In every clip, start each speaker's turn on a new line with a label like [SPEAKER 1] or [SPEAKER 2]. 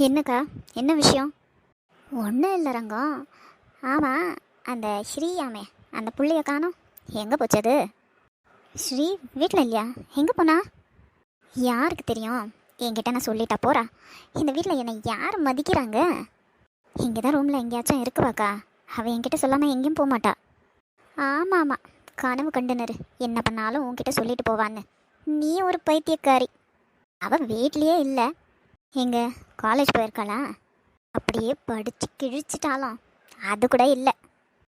[SPEAKER 1] என்னக்கா, என்ன விஷயம்? ஒன்றும் இல்லை ரங்கம். ஆமாம், அந்த ஸ்ரீயாமே அந்த புள்ளைய காணோம். எங்கே போச்சது? ஸ்ரீ வீட்டில் இல்லையா? எங்கே போனா? யாருக்கு தெரியும்? என்கிட்ட நான் சொல்லிட்டா போறா. இந்த வீட்டில் என்னை யார் மதிக்கிறாங்க? இங்கே தான் ரூமில் எங்கேயாச்சும் இருக்குவாக்கா. அவள் என்கிட்ட சொல்லாமல் எங்கேயும் போக மாட்டா. ஆமாம் ஆமாம், கனவு கண்டுனரு என்ன பண்ணாலும் உன்கிட்ட சொல்லிட்டு போவான்னு. நீ ஒரு பைத்தியக்காரி. அவள் வீட்லேயே இல்லை. எங்க காலேஜ் போயிருக்காளா? அப்படியே படித்து கிழிச்சிட்டாலும் அது கூட இல்லை.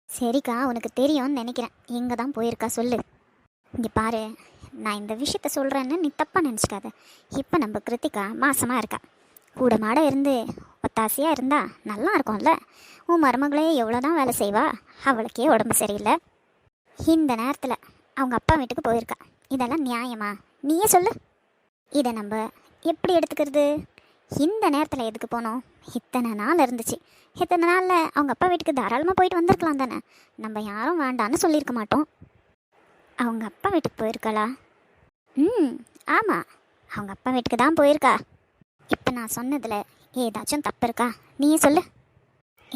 [SPEAKER 1] சரிக்கா, உனக்கு தெரியும்னு நினைக்கிறேன். எங்கே தான் போயிருக்கா சொல்லு. இங்கே பாரு, நான் இந்த விஷயத்த சொல்கிறேன்னு நீ தப்பாக நினச்சிக்காத. இப்போ நம்ம கிருத்திகா மாசமாக இருக்கா. கூட மாட இருந்து ஒத்தாசையாக இருந்தா நல்லா இருக்கும்ல. உன் மருமகளே எவ்வளோ தான் வேலை செய்வா, அவளுக்கே உடம்பு சரியில்லை. இந்த நேரத்தில் அவங்க அப்பா வீட்டுக்கு போயிருக்கா. இதெல்லாம் நியாயமா? நீயே சொல்லு. இதை நம்ம எப்படி எடுத்துக்கிறது? இந்த நேரத்தில் எதுக்கு போனோம்? இத்தனை நாள் இருந்துச்சு. இத்தனை நாளில் அவங்க அப்பா வீட்டுக்கு தாராளமாக போயிட்டு வந்திருக்கலாம் தானே. நம்ம யாரும் வேண்டான்னு சொல்லியிருக்க மாட்டோம். அவங்க அப்பா வீட்டுக்கு போயிருக்காளா? ஆமாம், அவங்க அப்பா வீட்டுக்கு தான் போயிருக்கா. இப்போ நான் சொன்னதில் ஏதாச்சும் தப்பு இருக்கா? நீயே சொல்லு.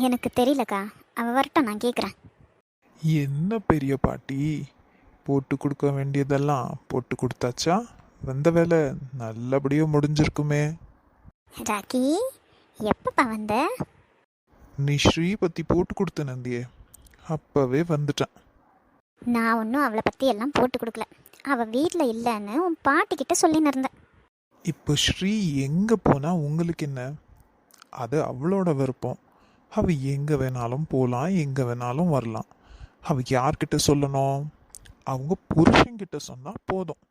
[SPEAKER 1] எனக்கு தெரியலக்கா, அவள் வரட்டும், நான் கேட்குறேன்.
[SPEAKER 2] என்ன பெரிய பாட்டி, போட்டு கொடுக்க வேண்டியதெல்லாம் போட்டு கொடுத்தாச்சா? வந்த வேலை நல்லபடியாக முடிஞ்சிருக்குமே.
[SPEAKER 1] ராக்கி, எப்பப்பா வந்த?
[SPEAKER 2] நீ ஸ்ரீ பற்றி போட்டு கொடுத்த நந்தியே, அப்போவே வந்துட்டேன்.
[SPEAKER 1] நான் ஒன்றும் அவளை பற்றி எல்லாம் போட்டு கொடுக்கல. அவள் வீட்டில் இல்லைன்னு உன் பாட்டிக்கிட்ட சொல்லின்னு இருந்தேன்.
[SPEAKER 2] இப்போ ஸ்ரீ எங்கே போனால் உங்களுக்கு என்ன? அது அவளோட விருப்பம். அவள் எங்கே வேணாலும் போகலாம், எங்கே வேணாலும் வரலாம். அவள் யார்கிட்ட சொல்லணும்? அவங்க புருஷன்கிட்ட சொன்னால் போதும்.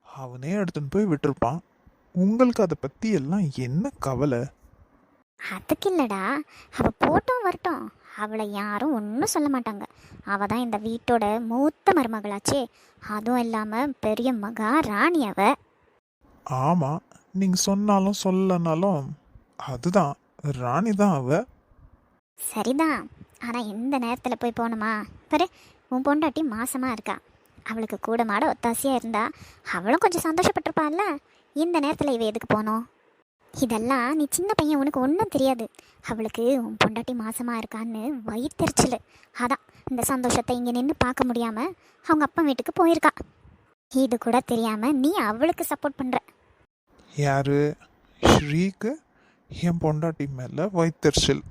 [SPEAKER 2] அவனே எடுத்துன்னு போய் விட்டுருப்பான். உங்களுக்கு அதை பற்றி எல்லாம் என்ன கவலை?
[SPEAKER 1] அதுக்கு இல்லடா, அவள் போட்டும் வரட்டும். அவளை யாரும் ஒன்றும் சொல்ல மாட்டாங்க. அவள் தான் இந்த வீட்டோட மூத்த மருமகளாச்சே. அதுவும் இல்லாமல் பெரிய மகா ராணி அவ.
[SPEAKER 2] ஆமாம், நீங்கள் சொன்னாலும் சொல்லனாலும் அதுதான் ராணி தான் அவ.
[SPEAKER 1] சரிதான், ஆனால் இந்த நேரத்தில் போய் போகணுமா? பாரு, உன் பொண்டாட்டி மாசமாக இருக்கா. அவளுக்கு கூட மாட ஒத்தாசையாக இருந்தா அவளும் கொஞ்சம் சந்தோஷப்பட்டிருப்பாள்ல. இந்த நேரத்தில் இவ எதுக்கு போனோம்? இதெல்லாம் நீ சின்ன பையன், உனக்கு ஒன்றும் தெரியாது. அவளுக்கு உன் பொண்டாட்டி மாசமாக இருக்கான்னு வயிற்றுச்சல். அதான் இந்த சந்தோஷத்தை இங்கே நின்று பார்க்க முடியாமல் அவங்க அப்பா வீட்டுக்கு போயிருக்கா. இது கூட தெரியாமல் நீ அவளுக்கு சப்போர்ட் பண்ணுற.
[SPEAKER 2] யாரு? ஸ்ரீக்கு என் பொண்டாட்டி மேலே வைத்தறிச்சல்,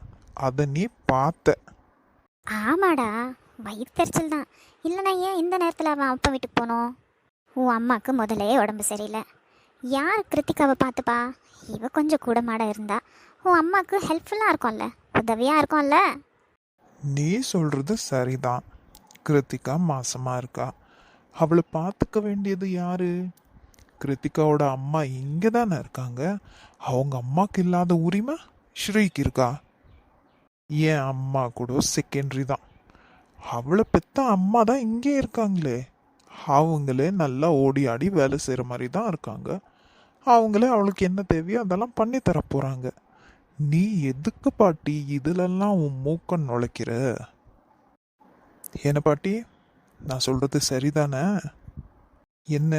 [SPEAKER 2] அதை நீ பார்த்த?
[SPEAKER 1] ஆமாடா, வயிற்றுச்சல் தான். இல்லைனா ஏன் இந்த நேரத்தில் அவன் அப்பா வீட்டுக்கு போனோம்? உன் அம்மாவுக்கு முதலே உடம்பு சரியில்லை. யார் கிருத்திகாவை பார்த்துப்பா? இவ கொஞ்சம் கூட மாட இருந்தா உன் அம்மாவுக்கு ஹெல்ப்ஃபுல்லாக இருக்கும்ல, உதவியாக இருக்கும்ல.
[SPEAKER 2] நீ சொல்கிறது சரிதான். கிருத்திகா மாசமாக இருக்கா. அவளை பார்த்துக்க வேண்டியது யாரு? கிருத்திகாவோட அம்மா இங்கே தானே இருக்காங்க. அவங்க அம்மாவுக்கு இல்லாத உரிமை ஸ்ரீக்கு இருக்கா? என் அம்மா கூட செகண்டரி தான். அவளை பெத்த அம்மா தான் இங்கே இருக்காங்களே. அவங்களே நல்லா ஓடி ஆடி வேலை செய்கிற மாதிரி தான் இருக்காங்க. அவங்களே அவளுக்கு என்ன தேவையோ அதெல்லாம் பண்ணி தர போகிறாங்க. நீ எதுக்கு பாட்டி இதிலெல்லாம் உன் மூக்க நுழைக்கிற? என்ன பாட்டி, நான் சொல்கிறது சரிதானே? என்ன,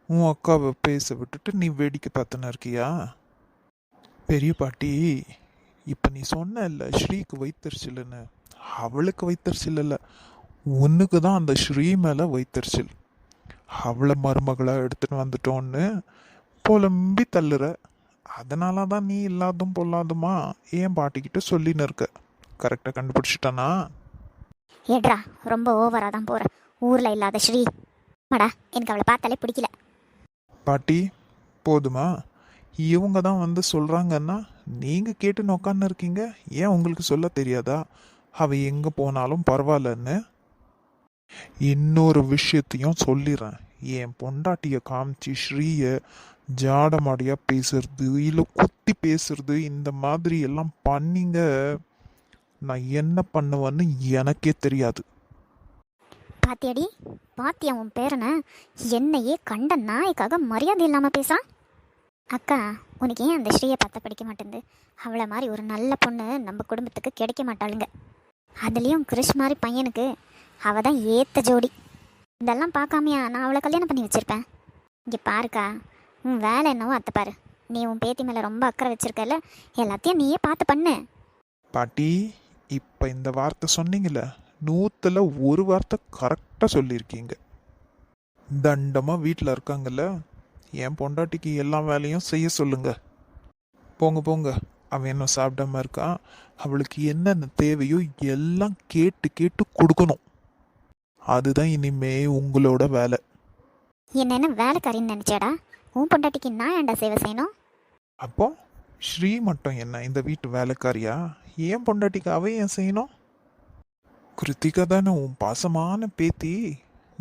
[SPEAKER 2] உன் அக்காவை பேச விட்டுட்டு நீ வேடிக்கை பார்த்துன்னு இருக்கியா? பெரிய பாட்டி, இப்போ நீ சொன்ன இல்லை ஸ்ரீக்கு வைத்தறிச்சல்னு. அவளுக்கு வைத்தறிச்சல் இல்லை, உன்னுக்கு தான் அந்த ஸ்ரீ மேலே வைத்தறிச்சல். அவளை மருமகளை எடுத்துன்னு வந்துட்டோன்னு புலம்பி தள்ளுற. அதனால தான் நீ இல்லாதும் பொல்லாதுமா ஏன் பாட்டிக்கிட்ட சொல்லின்னு இருக்க. கரெக்டாக கண்டுபிடிச்சிட்டானா?
[SPEAKER 1] ஏட்ரா, ரொம்ப ஓவராக தான் போகிற. ஊரில் இல்லாத ஸ்ரீ மடா, எனக்கு அவளை பார்த்தாலே பிடிக்கல.
[SPEAKER 2] பாட்டி போதுமா? இவங்க தான் வந்து சொல்கிறாங்கன்னா நீங்கள் கேட்டுன்னு உட்காந்து இருக்கீங்க. ஏன் உங்களுக்கு சொல்ல தெரியாதா அவ எங்கே போனாலும் பரவாயில்லன்னு? இன்னொரு விஷயத்தையும் சொல்லிடுறேன். என் பொண்டாட்டியை காமிச்சு ஸ்ரீயை ஜாடமாடியாக பேசுறது, இல்லை குத்தி பேசுறது, இந்த மாதிரி எல்லாம் பண்ணிங்க, நான் என்ன பண்ணுவேன்னு எனக்கே தெரியாது.
[SPEAKER 1] பாத்தியாடி, பாத்தியா உன் பேரனை? என்னையே கண்ட நாய்க்காக மரியாதை இல்லாமல் பேசான். அக்கா, உனக்கு ஏன் அந்த ஸ்ரீயை பார்த்தா பிடிக்க மாட்டேங்குது? அவளை மாதிரி ஒரு நல்ல பொண்ணு நம்ம குடும்பத்துக்கு கிடைக்க மாட்டாளுங்க. அதுலேயும் கிறிஷ் மாதிரி பையனுக்கு அவள் தான் ஏற்ற ஜோடி. இதெல்லாம் பார்க்காமையா நான் அவளை கல்யாணம் பண்ணி வச்சுருப்பேன். இங்கே பாருக்கா, உன் வேலை என்னவோ அத்தை பாரு. நீ உன் பேத்தி மேலே ரொம்ப அக்கறை வச்சிருக்கல, எல்லாத்தையும் நீயே பார்த்து பண்ணு.
[SPEAKER 2] பாட்டி, இப்போ இந்த வார்த்தை சொன்னீங்கல்ல, 100ல் 1 வார்த்தை கரெக்டாக சொல்லியிருக்கீங்க. தண்டமாக வீட்டில் இருக்காங்கல்ல, என் பொண்டாட்டிக்கு எல்லா வேலையும் செய்ய சொல்லுங்க. போங்க போங்க, அவன் இன்னும் சாப்பிடாம இருக்கான். அவளுக்கு என்னென்ன தேவையோ எல்லாம் கேட்டு கேட்டு கொடுக்கணும். அதுதான் இனிமே உங்களோட வேலை.
[SPEAKER 1] என்ன வேலைக்காரின்னு நினச்சேடா? உன் பொண்டாட்டிக்கு நான் ஏன்டா சேவை செய்யணும்?
[SPEAKER 2] அப்போ ஸ்ரீ மட்டும் என்ன இந்த வீட்டு வேலைக்காரியா? ஏன் பொண்டாட்டிக்கு அவ ஏன் செய்யணும்? கிருத்திகா தானே உன் பாசமான பேத்தி,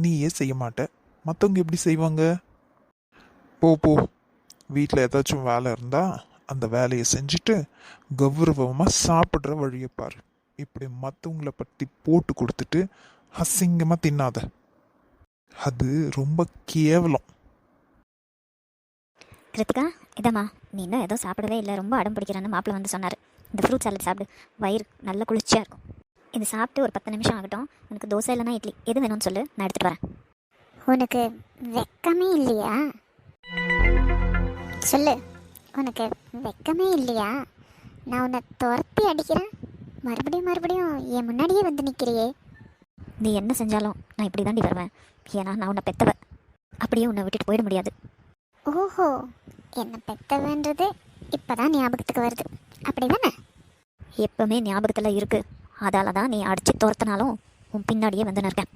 [SPEAKER 2] நீ ஏன் செய்ய மாட்ட? மற்றவங்க எப்படி செய்வாங்க? போ போ, வீட்டில் ஏதாச்சும் வேலை இருந்தா அந்த வேலையை செஞ்சுட்டு கௌரவமாக சாப்பிட்ற வழியை பாரு. இப்படி மற்றவங்கள பற்றி போட்டு கொடுத்துட்டு அசிங்கமாக தின்னாத, அது ரொம்ப கேவலம்.
[SPEAKER 1] கிருத்திகா, இதம்மா, நீ இன்னும் ஏதோ சாப்பிடவே இல்லை, ரொம்ப அடம் பிடிக்கிறேன்னு மாப்பிள்ள வந்து சொன்னார். இந்த ஃப்ரூட் சாலட் சாப்பிடு, வயிறு நல்ல குளிர்ச்சியாக இருக்கும். இது சாப்பிட்டு ஒரு 10 நிமிஷம் ஆகட்டும். உனக்கு தோசை இல்லைனா இட்லி எது வேணும்னு சொல்லு, நான் எடுத்துகிட்டு வரேன். உனக்கு வெக்கமே இல்லையா? சொல்லு, உனக்கு வெக்கமே இல்லையா? நான் உன்னை துரத்தி அடிக்கிறேன், மறுபடியும் மறுபடியும் என் முன்னாடியே வந்து நிற்கிறியே. நீ என்ன செஞ்சாலும் நான் இப்படி தாண்டி வருவேன். ஏன்னா நான் உன்னை பெத்தவ, அப்படியே உன்னை விட்டுட்டு போயிட முடியாது. ஓஹோ, என்ன பெத்தவன்றது இப்போதான் ஞாபகத்துக்கு வருது, அப்படி தானே? எப்பவுமே ஞாபகத்தில் இருக்கு. அதால தான் நீ அடிச்சு துரத்தினாலும் உன் பின்னாடியே வந்து நிற்கேன்.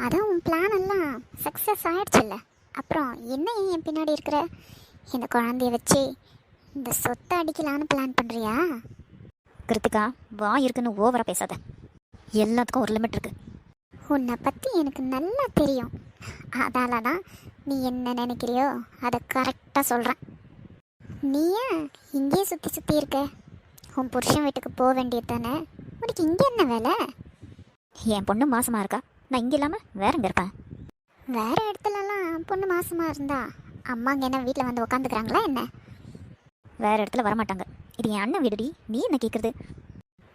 [SPEAKER 1] அதான் உன் பிளான் எல்லாம் சக்ஸஸ் ஆயிடுச்சுல்ல, அப்புறம் என்ன என் பின்னாடி இருக்கிற? இந்த குழந்தைய வச்சு இந்த சொத்தை அடிக்கலான்னு பிளான் பண்ணுறியா? கிருத்திகா, வா இருக்குன்னு ஓவராக பேசாத. எல்லாத்துக்கும் ஒரு லிமிட் இருக்கு. உன்னை பற்றி எனக்கு நல்லா தெரியும். அதால தான் நீ என்ன நினைக்கிறியோ அதை கரெக்டாக சொல்கிறேன். நீ ஏன் இங்கேயே சுற்றி சுற்றி இருக்க? உன் புருஷன் வீட்டுக்கு போக வேண்டியது தானே? உனக்கு இங்கே என்ன வேலை? என் பொண்ணு மாசமாக இருக்கா, நான் இங்கே இல்லாமல் வேற எங்கே இருப்பேன்? வேறு இடத்துலலாம் பொண்ணு மாசமாக இருந்தா அம்மாங்க என்ன வீட்டில் வந்து உக்காந்துக்கிறாங்களா என்ன? வேறு இடத்துல வரமாட்டாங்க. இது என் அண்ணன் வீடுடி, நீ என்ன கேட்குறது?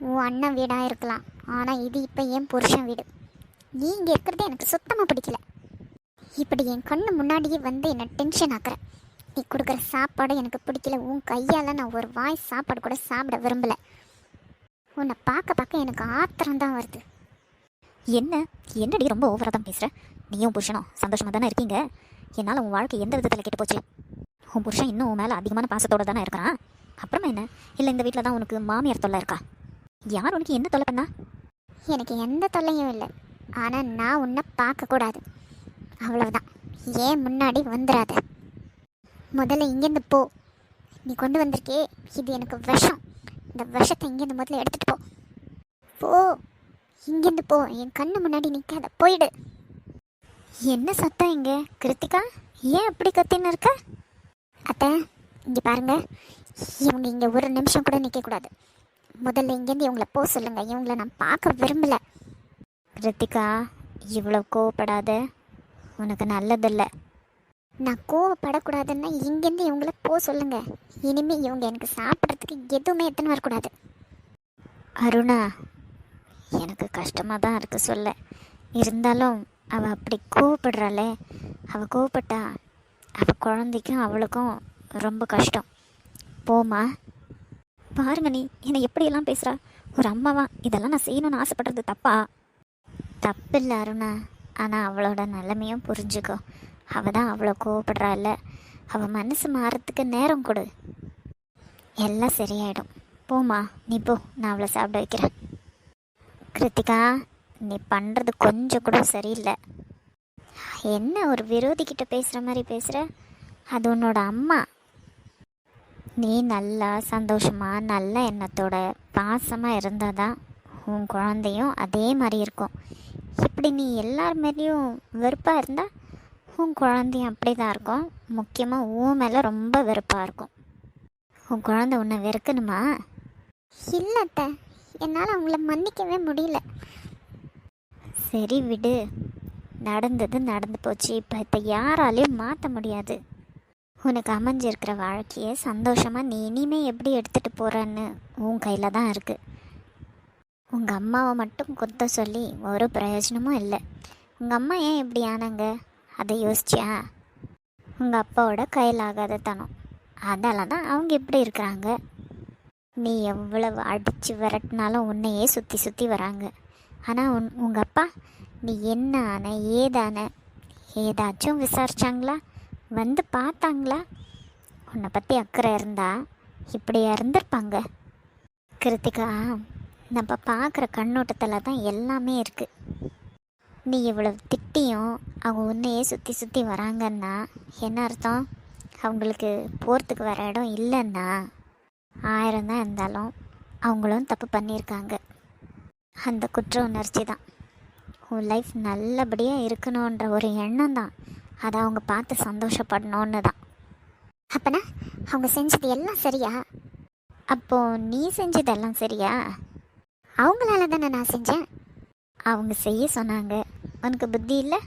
[SPEAKER 1] உன் அண்ணன் வீடாக இருக்கலாம், ஆனால் இது இப்போ என் புருஷன் வீடு. நீ இங்கே இருக்கிறது எனக்கு சுத்தமாக பிடிக்கல. இப்படி என் கண்ணு முன்னாடியே வந்து என்னை டென்ஷன் ஆக்குற. நீ கொடுக்குற சாப்பாடு எனக்கு பிடிக்கல. உன் கையால் நான் ஒரு வாய் சாப்பாடு கூட சாப்பிட விரும்பலை. உன்னை பார்க்க பார்க்க எனக்கு ஆத்திரம் தான் வருது. என்னடி ரொம்ப ஓவராக தான் பேசுகிற? நீயும் புருஷனும் சந்தோஷமாக தானே இருக்கீங்க. என்னால் உன் வாழ்க்கை எந்த விதத்தில் கெட்டு போச்சு? உன் புருஷன் இன்னும் உன் மேலே அதிகமான பாசத்தோடு தானே இருக்கிறான். அப்புறமா என்ன? இல்லை இந்த வீட்டில் தான் உனக்கு மாமியார் தொல்லை இருக்கா? யார் உனக்கு என்ன தொல்லை பண்ணா? எனக்கு எந்த தொல்லையும் இல்லை, ஆனால் நான் உன்னை பார்க்கக்கூடாது, அவ்வளவுதான். ஏன் முன்னாடி வந்துடாத. முதல்ல இங்கேருந்து போ. நீ கொண்டு வந்திருக்கே, இது எனக்கு விஷம். இந்த விஷத்தை இங்கேருந்து முதல்ல எடுத்துகிட்டு போ. போ, இங்கேருந்து போ. என் கண்ணு முன்னாடி நிற்காத, போயிடு. என்ன சத்தம் இங்கே? கிருத்திகா, ஏன் அப்படி கத்தின்னு இருக்க? அத்தை, இங்கே பாருங்க, இவங்க இங்கே ஒரு நிமிஷம் கூட நிற்கக்கூடாது. முதல்ல இங்கேருந்து இவங்கள போ சொல்லுங்க. இவங்கள நான் பார்க்க விரும்பல. கிருத்திகா, இவ்வளோ கோவப்படாத, உனக்கு நல்லதில்லை. நான் கோவப்படக்கூடாதுன்னா இங்கேருந்து இவங்கள போ சொல்லுங்க. இனிமேல் இவங்க எனக்கு சாப்பிட்றதுக்கு எதுவுமே எத்தனை வரக்கூடாது. அருணா, எனக்கு கஷ்டமாக தான் இருக்குது சொல்ல. இருந்தாலும் அவள் அப்படி கோவப்படுறாளே, அவள் கோவப்பட்டா அவள் குழந்தைக்கும் அவளுக்கும் ரொம்ப கஷ்டம். போமா. பாருங்க, நீ என்னை எப்படியெல்லாம் பேசுகிறா. ஒரு அம்மாவா இதெல்லாம் நான் செய்யணும்னு ஆசைப்படுறது தப்பா? தப்பில்லை அருணா, ஆனால் அவளோட நிலைமையும் புரிஞ்சுக்கோ. அவள் தான் அவ்வளோ கோவப்படுறாள். அவள் மனசு மாறத்துக்கு நேரம் கொடு, எல்லாம் சரியாயிடும். போமா, நீ போ, நான் அவளை சாப்பிட வைக்கிறேன். கிருத்திகா, நீ பண்ணுறது கொஞ்சம் கூட சரியில்லை. என்ன ஒரு விரோதிக்கிட்ட பேசுகிற மாதிரி பேசுகிற? அது உன்னோட அம்மா. நீ நல்லா சந்தோஷமாக நல்ல எண்ணத்தோட பாசமாக இருந்தால் தான் உன் குழந்தையும் அதே மாதிரி இருக்கும். இப்படி நீ எல்லார் மேலேயும் வெறுப்பாக இருந்தால் உன் குழந்தையும் அப்படி தான் இருக்கும். முக்கியமாக உன் மேலே ரொம்ப வெறுப்பாக இருக்கும். உன் குழந்தை உன்னை வெறுக்கணுமா? இல்லைத்த, என்னால் அவங்கள மன்னிக்கவே முடியல. சரி விடு, நடந்தது நடந்து போச்சு. இப்போ யாராலையும் மாற்ற முடியாது. உனக்கு அமைஞ்சிருக்கிற வாழ்க்கையை சந்தோஷமாக நீ இனிமேல் எப்படி எடுத்துகிட்டு போகிறன்னு உன் கையில் தான் இருக்குது. உங்கள் அம்மாவை மட்டும் கொத்த சொல்லி ஒரு பிரயோஜனமும் இல்லை. உங்கள் அம்மா ஏன் இப்படி ஆனாங்க அதை யோசிச்சியா? உங்கள் அப்பாவோட கையில் ஆகாத தனம், அதால தான் அவங்க இப்படி இருக்கிறாங்க. நீ எவ்வளவு அடித்து விரட்டினாலும் உன்னையே சுற்றி சுற்றி வராங்க. ஆனால் உங்கள் அப்பா நீ என்ன ஆன ஏதான ஏதாச்சும் விசாரிச்சாங்களா? வந்து பார்த்தாங்களா? உன்னை பற்றி அக்கறை இருந்தா இப்படியா இருந்திருப்பாங்க? கிருத்திகா, நம்ம பார்க்குற கண்ணோட்டத்தில் தான் எல்லாமே இருக்குது. நீ இவ்வளவு திட்டியும் அவங்க உன்னையே சுற்றி சுற்றி வராங்கன்னா என்ன அர்த்தம்? அவங்களுக்கு போகிறதுக்கு வேறு இடம் இல்லைன்னா? 1000 தான் இருந்தாலும் அவங்களும் தப்பு பண்ணியிருக்காங்க. அந்த குற்ற உணர்ச்சி தான். உன் லைஃப் நல்லபடியாக இருக்கணுன்ற ஒரு எண்ணம் தான். அதை அவங்க பார்த்து சந்தோஷப்படணுன்னு தான். அப்பனா அவங்க செஞ்சது எல்லாம் சரியா? அப்போது நீ செஞ்சதெல்லாம் சரியா? அவங்களால தானே நான் செஞ்சேன். அவங்க செய்ய சொன்னாங்க. உனக்கு புத்தி இல்லை?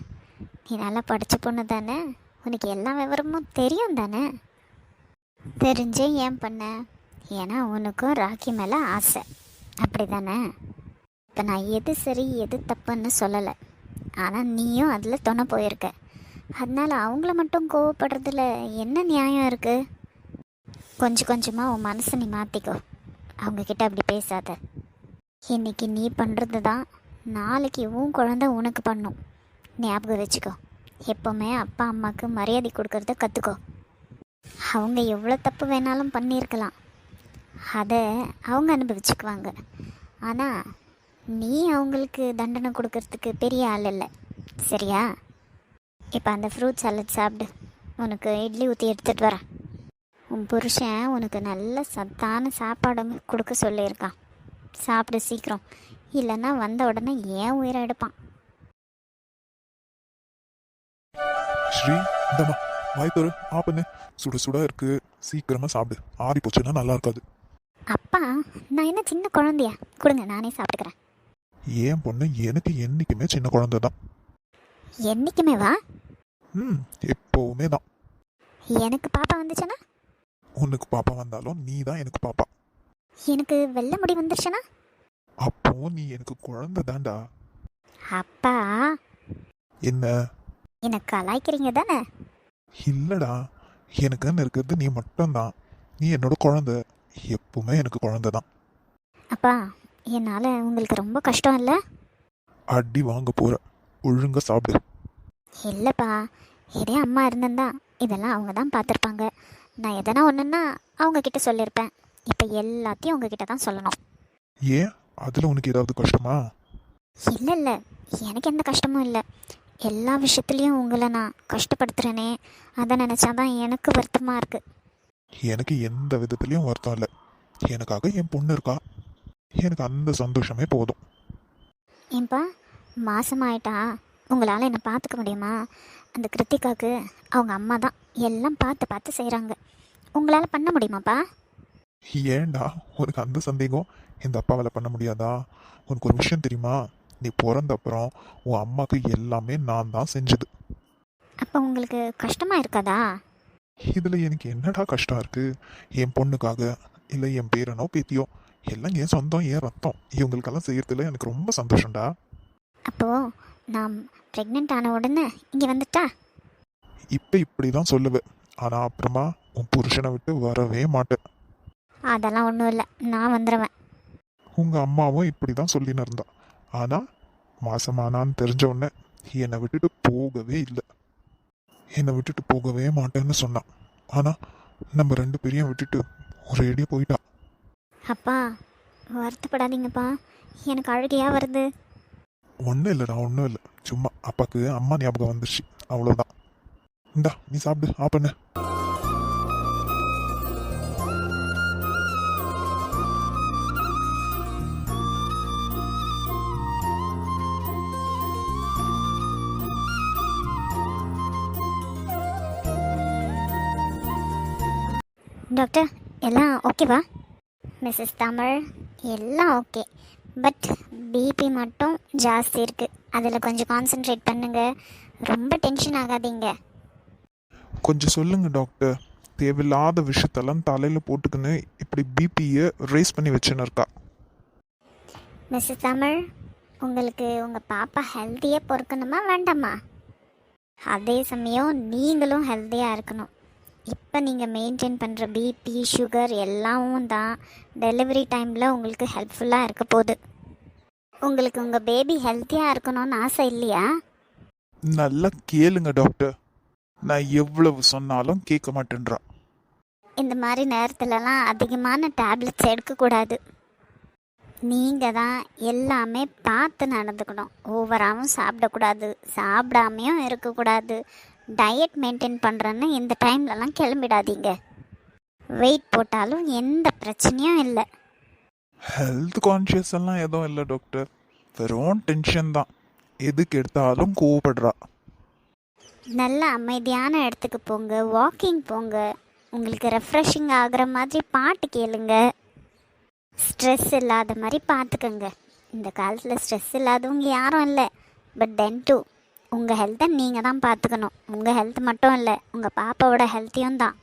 [SPEAKER 1] நீ நல்லா படித்த பொண்ணு தானே, உனக்கு எல்லா விவரமும் தெரியும் தானே. தெரிஞ்சே ஏன் பண்ண? ஏன்னா உனக்கும் ராக்கி மேலே ஆசை, அப்படி தானே? இப்போ நான் எது சரி எது தப்புன்னு சொல்லலை, ஆனால் நீயும் அதில் துணை போயிருக்க. அதனால் அவங்கள மட்டும் கோவப்படுறதுல என்ன நியாயம் இருக்குது? கொஞ்சம் கொஞ்சமாக உன் மனசை நீ மாற்றிக்கோ. அவங்கக்கிட்ட அப்படி பேசாத. இன்றைக்கி நீ பண்ணுறது தான் நாளைக்கு உன் குழந்தை உனக்கு பண்ணும். ஞாபகம் வச்சுக்கோ. எப்போவுமே அப்பா அம்மாவுக்கு மரியாதை கொடுக்கறத கற்றுக்கோ. அவங்க எவ்வளோ தப்பு வேணாலும் பண்ணியிருக்கலாம், அதை அவங்க அனுபவிச்சுக்குவாங்க. ஆனால் நீ அவங்களுக்கு தண்டனை கொடுக்கறதுக்கு பெரிய ஆள் இல்லை, சரியா? இப்போ அந்த ஃப்ரூட் சாலட் சாப்பிடு. உனக்கு இட்லி ஊற்றி எடுத்துகிட்டு வரேன். உன் புருஷன் உனக்கு நல்ல சத்தான சாப்பாடு கொடுக்க சொல்லியிருக்கான். சாப்பிடு சீக்கிரம், இல்லைன்னா வந்த உடனே ஏன் உயிரை எடுப்பான்.
[SPEAKER 2] ஸ்ரீ, இந்தம்மா வாய்த்தொரு ஆப்பண்ணு. சுட சுட இருக்கு, சீக்கிரமா சாப்பிடு. ஆறி போச்சுன்னா நல்லா இருக்காது.
[SPEAKER 1] அப்பா, நான் என்ன சின்ன குழந்தையா? கொடுங்க, நானே சாப்பிட்டுக்கிறேன்.
[SPEAKER 2] ஏன் பொண்ணு எனக்கு என்னைக்குமே சின்ன குழந்தை தான்.
[SPEAKER 1] என்னைக்குமே வா?
[SPEAKER 2] எப்பவுமே தான்.
[SPEAKER 1] எனக்கு பாப்பா வந்துச்சுன்னா?
[SPEAKER 2] உனக்கு பாப்பா வந்தாலும் நீ தான் எனக்கு பாப்பா.
[SPEAKER 1] எனக்கு வெள்ளை முடி வந்துருச்சுன்னா?
[SPEAKER 2] அப்போ நீ எனக்கு குழந்தை தான்டா.
[SPEAKER 1] அப்பா,
[SPEAKER 2] என்ன
[SPEAKER 1] என்ன கலாய்க்கிறீங்க தானே?
[SPEAKER 2] இல்லடா, எனக்குன்னு இருக்கிறது நீ மட்டும்தான். நீ என்னோட குழந்தை, எப்பவுமே எனக்கு குழந்தை தான்.
[SPEAKER 1] அப்பா, என்னால் உங்களுக்கு ரொம்ப கஷ்டம் இல்லை?
[SPEAKER 2] அடி வாங்க போற, ஒழுங்கா சாப்பிடு.
[SPEAKER 1] இல்லைப்பா, இதே அம்மா இருந்திருந்தா இதெல்லாம் அவங்க தான் பார்த்துருப்பாங்க. நான் எதனா ஒன்றுன்னா அவங்கக்கிட்ட சொல்லியிருப்பேன். இப்போ எல்லாத்தையும் உங்ககிட்ட தான் சொல்லணும்.
[SPEAKER 2] ஏன், அதில் உனக்கு ஏதாவது கஷ்டமா?
[SPEAKER 1] இல்லை இல்லை, எனக்கு எந்த கஷ்டமும் இல்லை. எல்லா விஷயத்துலேயும் உங்களை நான் கஷ்டப்படுத்துகிறேனே, அதை நினச்சாதான் எனக்கு வருத்தமாக இருக்குது.
[SPEAKER 2] எனக்கு எந்த விதத்துலையும் வருத்தம் இல்லை. எனக்காக என் பொண்ணு இருக்கா, எனக்கு அந்த சந்தோஷமே போதும்.
[SPEAKER 1] ஏன்பா, மாசமாயிட்டா உங்களால் என்னை பார்த்துக்க முடியுமா? அந்த கிருத்திகாவுக்கு அவங்க அம்மா தான் எல்லாம் பார்த்து பார்த்து செய்கிறாங்க. உங்களால் பண்ண முடியுமாப்பா?
[SPEAKER 2] ஏன்டா உனக்கு அந்த சந்தேகம்? இந்த அப்பாவால் பண்ண முடியாதா? உனக்கு ஒரு விஷயம் தெரியுமா? நீ பிறந்த அப்புறம் உன் அம்மாவுக்கு எல்லாமே நான் தான் செஞ்சது.
[SPEAKER 1] அப்போ உங்களுக்கு கஷ்டமாக இருக்காதா?
[SPEAKER 2] இதில் எனக்கு என்னடா கஷ்டம் இருக்குது? என் பொண்ணுக்காக, இல்லை என் பேரனோ பேத்தியோ, எல்லாம் என் சொந்தம், என் ரத்தம், இவங்களுக்கெல்லாம் செய்யறதுல எனக்கு ரொம்ப சந்தோஷம்டா.
[SPEAKER 1] அப்போது நான் ப்ரெக்னென்ட் ஆன உடனே இங்கே வந்துட்டா?
[SPEAKER 2] இப்போ இப்படி தான் சொல்லுவேன், ஆனால் அப்புறமா உன் புருஷனை விட்டு வரவே மாட்டேன்.
[SPEAKER 1] அதெல்லாம் ஒன்றும் இல்லை, நான் வந்துடுவேன்.
[SPEAKER 2] உங்கள் அம்மாவும் இப்படி தான் சொல்லின்னு இருந்தா. ஆனால் மாசமானான்னு தெரிஞ்ச உடனே என்னை விட்டுட்டு போகவே இல்லை. என்னை விட்டுட்டு போகவே மாட்டேன்னு சொன்னான். ஆனால் நம்ம 2 பேரையும் விட்டுட்டு ஒரேடியாக போயிட்டா.
[SPEAKER 1] அப்பா, வருத்தப்படாதீங்கப்பா, எனக்கு அழுகையாக வருது.
[SPEAKER 2] ஒன்றும் இல்லைடா, ஒன்றும் இல்லை. சும்மா அப்பாவுக்கு அம்மா ஞாபகம் வந்துருச்சு, அவ்வளோதான். இந்தா நீ சாப்பிடு, ஆப்பண்ணு.
[SPEAKER 1] டாக்டர், எல்லாம் ஓகேவா? மிஸ்ஸஸ் தமிழ், எல்லாம் ஓகே. பட் பிபி மட்டும் ஜாஸ்தி இருக்குது. அதில் கொஞ்சம் கான்சென்ட்ரேட் பண்ணுங்கள். ரொம்ப டென்ஷன் ஆகாதீங்க.
[SPEAKER 2] கொஞ்சம் சொல்லுங்க டாக்டர். தேவையில்லாத விஷயத்தெல்லாம் தலையில் போட்டுக்கின்னு இப்படி பிபியை ரேஸ் பண்ணி வச்சுன்னு இருக்கா.
[SPEAKER 1] மிஸ்ஸஸ் தமிழ், உங்களுக்கு உங்கள் பாப்பா ஹெல்த்தியாக பிறக்கணுமா வேண்டாமா? அதே சமயம் நீங்களும் ஹெல்த்தியாக இருக்கணும். இப்போ நீங்கள் மெயின்டைன் பண்ணுற பிபி சுகர் எல்லாமும் தான் டெலிவரி டைமில் உங்களுக்கு ஹெல்ப்ஃபுல்லாக இருக்க போகுது. உங்களுக்கு உங்கள் பேபி ஹெல்த்தியாக இருக்கணும்னு ஆசை இல்லையா?
[SPEAKER 2] நல்லா கேளுங்க டாக்டர், நான் எவ்வளவு சொன்னாலும் கேட்க மாட்டேன்றா.
[SPEAKER 1] இந்த மாதிரி நேரத்துலலாம் அதிகமான டேப்லெட்ஸ் எடுக்கக்கூடாது. நீங்கள் தான் எல்லாமே பார்த்து நடந்துக்கணும். ஓவராகவும் சாப்பிடக்கூடாது, சாப்பிடாமையும் இருக்கக்கூடாது. டயட் மெயின்டைன் பண்ணுறேன்னு இந்த டைம்லலாம் கிளம்பிடாதீங்க. வெயிட் போட்டாலும் எந்த பிரச்சனையும் இல்லை.
[SPEAKER 2] ஹெல்த் கான்ஷியஸ் எல்லாம் எதுவும் இல்லை டாக்டர், வெறும் டென்ஷன் தான். எதுக்கு எடுத்தாலும் கோவப்படுறா.
[SPEAKER 1] நல்ல அமைதியான இடத்துக்கு போங்க, வாக்கிங் போங்க, உங்களுக்கு ரெஃப்ரெஷிங் ஆகிற மாதிரி பாட்டு கேளுங்க. ஸ்ட்ரெஸ் இல்லாத மாதிரி பார்த்துக்கோங்க. இந்த காலத்தில் ஸ்ட்ரெஸ் இல்லாதவங்க யாரும் இல்லை. பட் தென் டூ உங்கள் ஹெல்த்தை நீங்கள் தான் பார்த்துக்கணும். உங்கள் ஹெல்த் மட்டும் இல்லை, உங்கள் பாப்பாவோட ஹெல்த்தையும் தான்.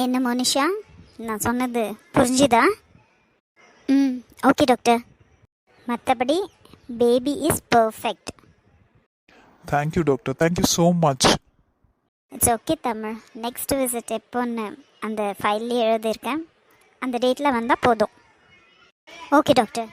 [SPEAKER 1] என்ன மோனிஷா, நான் சொன்னது புரிஞ்சுதா? Okay doctor. மற்றபடி baby is perfect.
[SPEAKER 2] Thank you doctor, thank you so much.
[SPEAKER 1] It's okay Tamil. Next visit எப்போன்னு அந்த ஃபைல்லே எழுதியிருக்கேன். அந்த டேட்டில் வந்தால் போதும். Okay doctor.